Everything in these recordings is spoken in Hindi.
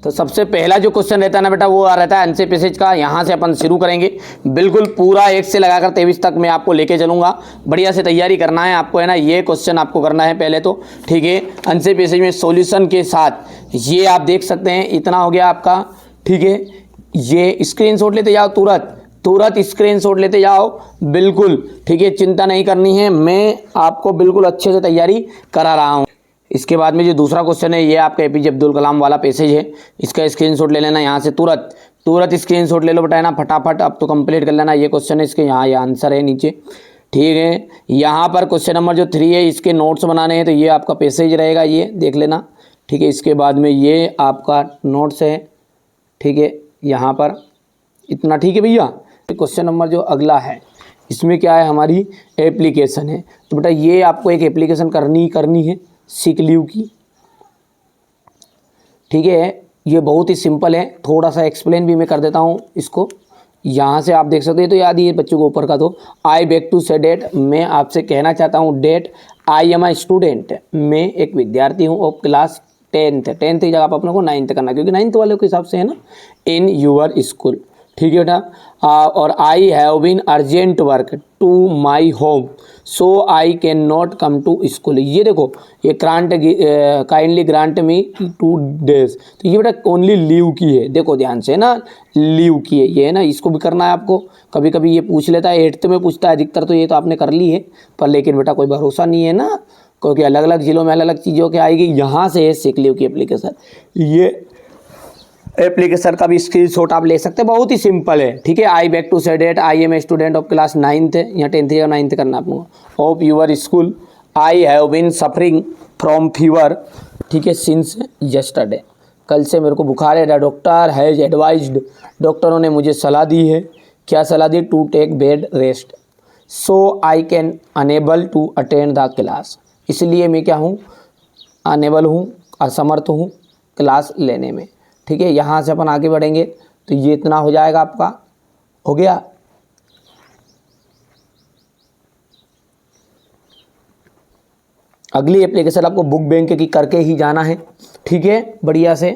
तो सबसे पहला जो क्वेश्चन रहता है ना बेटा वो आ रहता है आंसर पैसेज का। यहाँ से अपन शुरू करेंगे, बिल्कुल पूरा 1 से लगाकर 23 तक मैं आपको लेके चलूँगा। बढ़िया से तैयारी करना है आपको, है ना। ये क्वेश्चन आपको करना है पहले तो, ठीक है। आंसर पैसेज में सॉल्यूशन के साथ ये आप देख सकते हैं, इतना हो गया आपका, ठीक है। ये स्क्रीनशॉट लेते जाओ, तुरंत स्क्रीनशॉट लेते जाओ, बिल्कुल, ठीक है। चिंता नहीं करनी है, मैं आपको बिल्कुल अच्छे से तैयारी करा रहा हूँ। इसके बाद में जो दूसरा क्वेश्चन है ये आपका एपीजे अब्दुल कलाम वाला पैसेज है, इसका स्क्रीनशॉट ले लेना। यहाँ से तुरंत स्क्रीनशॉट ले लो बेटा, है ना, फटाफट अब तो कंप्लीट कर लेना। ये क्वेश्चन है, इसके यहाँ ये आंसर है नीचे, ठीक है। यहाँ पर क्वेश्चन नंबर जो 3 है इसके नोट्स बनाने हैं, तो ये आपका पैसेज रहेगा, ये देख लेना, ठीक है। इसके बाद में ये आपका नोट्स है, ठीक है, यहाँ पर इतना, ठीक है भैया। क्वेश्चन नंबर जो अगला है इसमें क्या है, हमारी एप्लीकेशन है। तो बेटा ये आपको एक एप्लीकेशन करनी है सिक लीव की, ठीक है। ये बहुत ही सिंपल है, थोड़ा सा एक्सप्लेन भी मैं कर देता हूँ इसको। यहाँ से आप देख सकते हैं, तो याद ही है बच्चों को ऊपर का, तो आई बेग टू से डेट, मैं आपसे कहना चाहता हूँ date, I am a student, मैं एक विद्यार्थी हूँ ऑफ क्लास 10th की जगह पर अपने को 9th करना, क्योंकि 9th वाले के हिसाब से है ना, इन यूर स्कूल, ठीक है बेटा। और I have been urgent work to my home so I can not come to school. ये देखो, ये काइंडली ग्रांट मी 2 days, तो ये बेटा ओनली लीव की है, देखो ध्यान से, है ना, लीव की है ये, है ना। इसको भी करना है आपको, कभी कभी ये पूछ लेता है, 8th में पूछता है अधिकतर, तो ये तो आपने कर ली है, पर लेकिन बेटा कोई भरोसा नहीं है ना, क्योंकि अलग अलग जिलों में अलग अलग चीज़ों के आएगी। यहाँ से है सिक लीव की एप्लीकेशन, ये एप्लीकेशन का भी स्क्रीनशॉट आप ले सकते हैं, बहुत ही सिंपल है, ठीक है। आई बैक टू से date, I M a student of class 9th, यहाँ 10th या 9th करना आपको, of your school, I have been suffering from fever, ठीक है, सिंस यस्टरडे, कल से मेरे को बुखार है। डॉक्टर हैज़ एडवाइज्ड, डॉक्टरों ने मुझे सलाह दी है, क्या सलाह दी, to take bed rest, so I can unable to attend the class, इसलिए मैं क्या हूँ, अनेबल हूँ, असमर्थ हूँ क्लास लेने में, ठीक है। यहाँ से अपन आगे बढ़ेंगे, तो ये इतना हो जाएगा आपका, हो गया। अगली एप्लीकेशन आपको बुक बैंक की करके ही जाना है, ठीक है, बढ़िया से।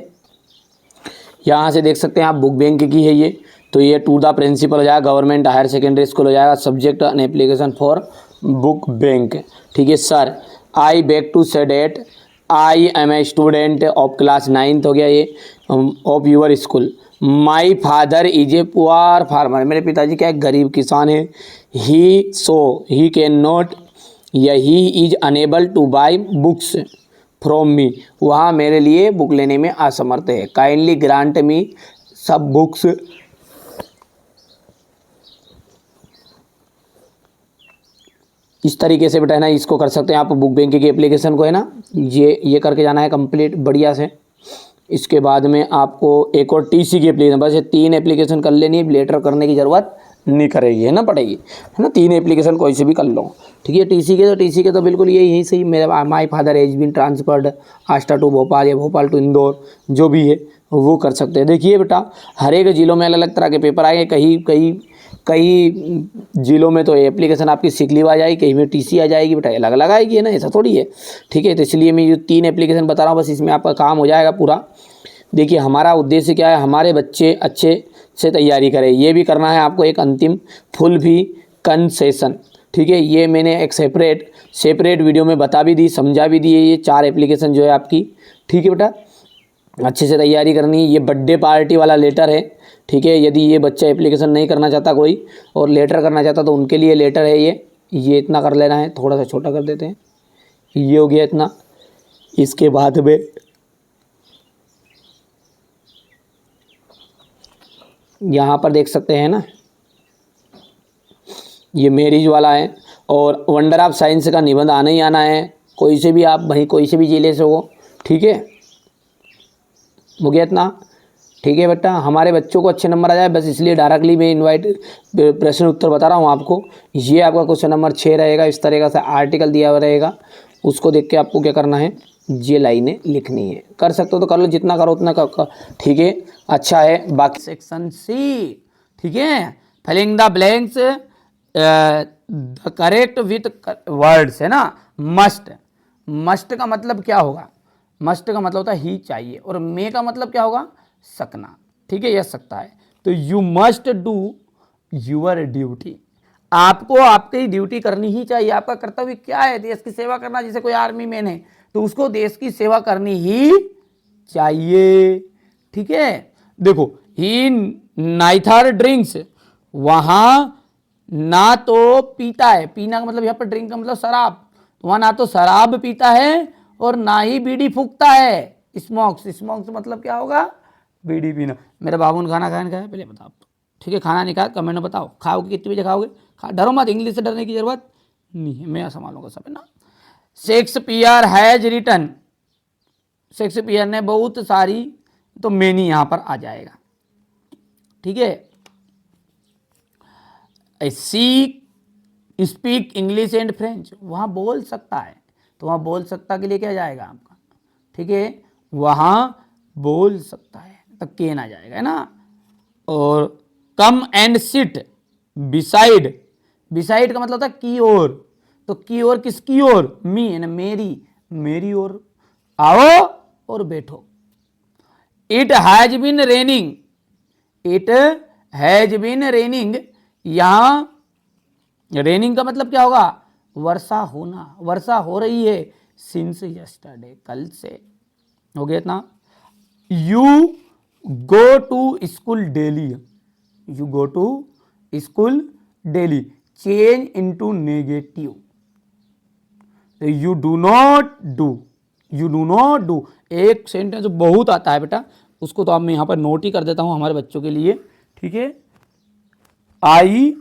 यहाँ से देख सकते हैं आप, बुक बैंक की है ये, तो ये टू द प्रिंसिपल हो जाएगा, गवर्नमेंट हायर सेकेंडरी स्कूल हो जाएगा, subject an application for book bank, ठीक है। सर आई बैक टू से date, I M a student of class 9th हो गया ये, of your school, my father is a poor farmer, मेरे पिताजी क्या एक गरीब किसान है, ही कैन नॉट, या he is unable two by books from me, वहाँ मेरे लिए बुक लेने में असमर्थ है, काइंडली ग्रांट मी सब बुक्स, इस तरीके से बेटा, है ना, इसको कर सकते हैं आप बुक बैंक की एप्लीकेशन को, है ना, ये करके जाना है कंप्लीट बढ़िया से। इसके बाद में आपको एक और टीसी की एप्लीकेशन, बस ये 3 एप्लीकेशन कर लेनी है, लेटर करने की ज़रूरत नहीं करेगी, है ना, पड़ेगी, है ना। 3 एप्लीकेशन कोई से भी कर लो, ठीक है। टीसी के तो बिल्कुल यही सही, मेरा my father has been transferred Ashta to Bhopal या भोपाल टू इंदौर, जो भी है वो कर सकते हैं। देखिए बेटा, हर एक ज़िलों में अलग अलग तरह के पेपर आएंगे, कई जिलों में तो एप्लीकेशन आपकी सिक लीव आ जाएगी, कहीं में टीसी आ जाएगी, बेटा अलग अलग आएगी, है ना, ऐसा थोड़ी है, ठीक है। तो इसलिए मैं ये 3 एप्लीकेशन बता रहा हूँ, बस इसमें आपका काम हो जाएगा पूरा। देखिए हमारा उद्देश्य क्या है, हमारे बच्चे अच्छे से तैयारी करें, ये भी करना है आपको एक अंतिम फुल भी कंसेशन, ठीक है। ये मैंने एक सेपरेट वीडियो में बता भी दी, समझा भी दी है, ये 4 एप्लीकेशन जो है आपकी, ठीक है बेटा, अच्छे से तैयारी करनी है। ये बर्थडे पार्टी वाला लेटर है, ठीक है। यदि ये बच्चा एप्लीकेशन नहीं करना चाहता कोई और लेटर करना चाहता तो उनके लिए लेटर है ये इतना कर लेना है, थोड़ा सा छोटा कर देते हैं, ये हो गया इतना। इसके बाद में यहाँ पर देख सकते हैं ना, ये मैरिज वाला है, और वंडर ऑफ साइंस का निबंध आना ही आना है, कोई से भी आप भाई कोई से भी जिले से हो, ठीक है, हो गया इतना, ठीक है बेटा। हमारे बच्चों को अच्छे नंबर आ जाए, बस इसलिए डायरेक्टली मैं प्रश्न उत्तर बता रहा हूँ आपको। ये आपका क्वेश्चन नंबर 6 रहेगा, इस तरीके से आर्टिकल दिया हुआ रहेगा, उसको देख के आपको क्या करना है, ये लाइनें लिखनी है। कर सकते हो तो कर लो, जितना करो उतना ठीक है, अच्छा है। बाकी सेक्शन सी, ठीक है, filling the blanks correct with words, है ना। मस्ट का मतलब क्या होगा, मस्ट का मतलब होता है ही चाहिए, और मे का मतलब क्या होगा, सकना, ठीक है, यह सकता है। तो you must do your duty, आपको आपकी ड्यूटी करनी ही चाहिए। आपका कर्तव्य क्या है, देश की सेवा करना। जैसे कोई आर्मी मैन है तो उसको देश की सेवा करनी ही चाहिए, ठीक है। देखो, ही नाइथर ड्रिंक्स, वहां ना तो पीता है, पीना का मतलब यहाँ पर ड्रिंक का मतलब शराब, वहां ना तो शराब पीता है और ना ही बीड़ी फूकता है। स्मोक्स, स्मोक्स मतलब क्या होगा, बीड़ी पीना। मेरे बाबू ने खाना खाया है, पहले बताओ, ठीक है, खाना नहीं खाया कमेंट में बताओ, खाओगे कितने बजे खाओगे, डरो मत, इंग्लिश से डरने की जरूरत नहीं है, मैं संभालूंगा सब, है ना। शेक्सपियर हैज रिटन, शेक्सपियर ने बहुत सारी, तो मेनी यहां पर आ जाएगा, ठीक है। सी स्पीक इंग्लिश एंड फ्रेंच, वहां बोल सकता है, तो वहां बोल सकता के लिए क्या जाएगा आपका, ठीक है, वहां बोल सकता है, तब केन आ जाएगा, है ना। और come and sit beside, beside का मतलब होता है की ओर, तो की ओर किसकी ओर, मी है ना, मेरी, मेरी ओर आओ और बैठो। It has been raining, it has been raining, यहां रेनिंग का मतलब क्या होगा, वर्षा होना, वर्षा हो रही है, सिंस यस्टरडे, कल से, हो गया इतना। You go to school daily, you go to school daily, change into negative, you do not do, you do not do, एक सेंटेंस बहुत आता है बेटा, उसको तो अब मैं यहां पर नोट ही कर देता हूं हमारे बच्चों के लिए, ठीक है। I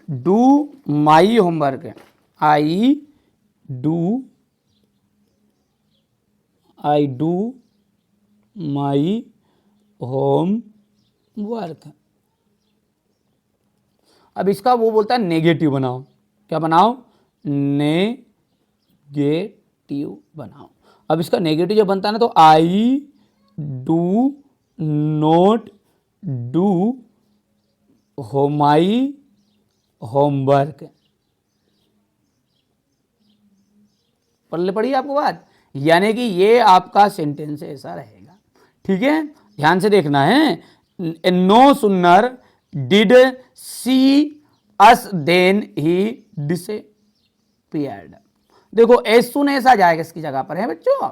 do my homework, I do my homework. अब इसका वो बोलता है नेगेटिव बनाओ, क्या बनाओ, नेगेटिव बनाओ। अब इसका नेगेटिव जब बनता है ना, तो I do not do my homework, पढ़ पढ़िए आपको बात, यानी कि ये आपका सेंटेंस ऐसा रहेगा, ठीक है, ध्यान से देखना है। No sooner did C us then he disappeared, देखो एज सुन एस आ जाएगा इसकी जगह पर, है बच्चों,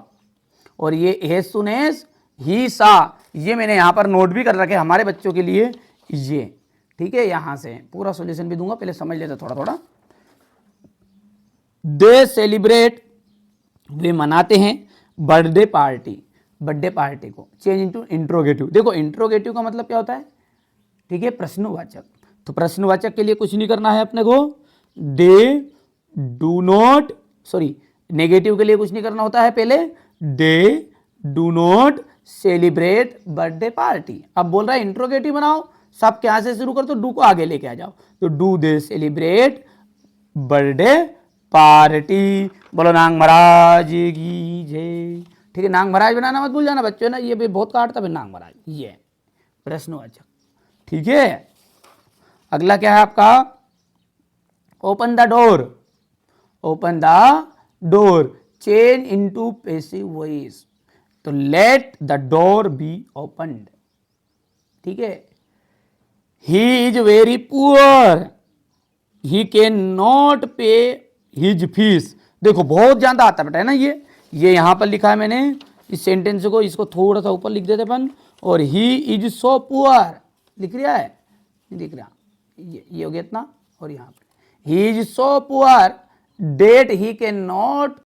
और ये एज सुन एस ही सा, ये मैंने यहां पर नोट भी कर रखे हमारे बच्चों के लिए, ये ठीक है, यहां से पूरा सॉल्यूशन भी दूंगा, पहले समझ लेते थोड़ा थोड़ा। दे सेलिब्रेट, वे मनाते हैं बर्थडे पार्टी, बर्थडे पार्टी को चेंज इनटू इंट्रोगेटिव, देखो इंट्रोगेटिव का मतलब क्या होता है, ठीक है, प्रश्नवाचक, तो प्रश्नवाचक के लिए कुछ नहीं करना है अपने को, they do not, sorry negative के लिए कुछ नहीं करना होता है, पहले they do not celebrate birthday party. अब बोल रहा है इंट्रोगेटिव बनाओ, सब क्या से शुरू कर, तो डू को आगे लेके आ जाओ, तो do they celebrate birthday party, बोलो नांग महाराज की जय, ठीक है, नांग महाराज बनाना मत भूल जाना बच्चों ना, ये भी बहुत काटता है नांग महाराज, ये प्रश्नवाचक, ठीक है। अगला क्या है आपका, open the door, open the door change into passive voice, तो let the door be opened, ठीक है। He is very poor, he can not pay his fees, देखो बहुत ज्यादा आता बेटा, है ना, ये यहां पर लिखा है मैंने, इस सेंटेंस को, इसको थोड़ा सा ऊपर लिख देते अपन, और ही इज सो पुअर लिख रहा है, नहीं दिख रहा, ये हो गया इतना, और यहां पर he is so poor date he can not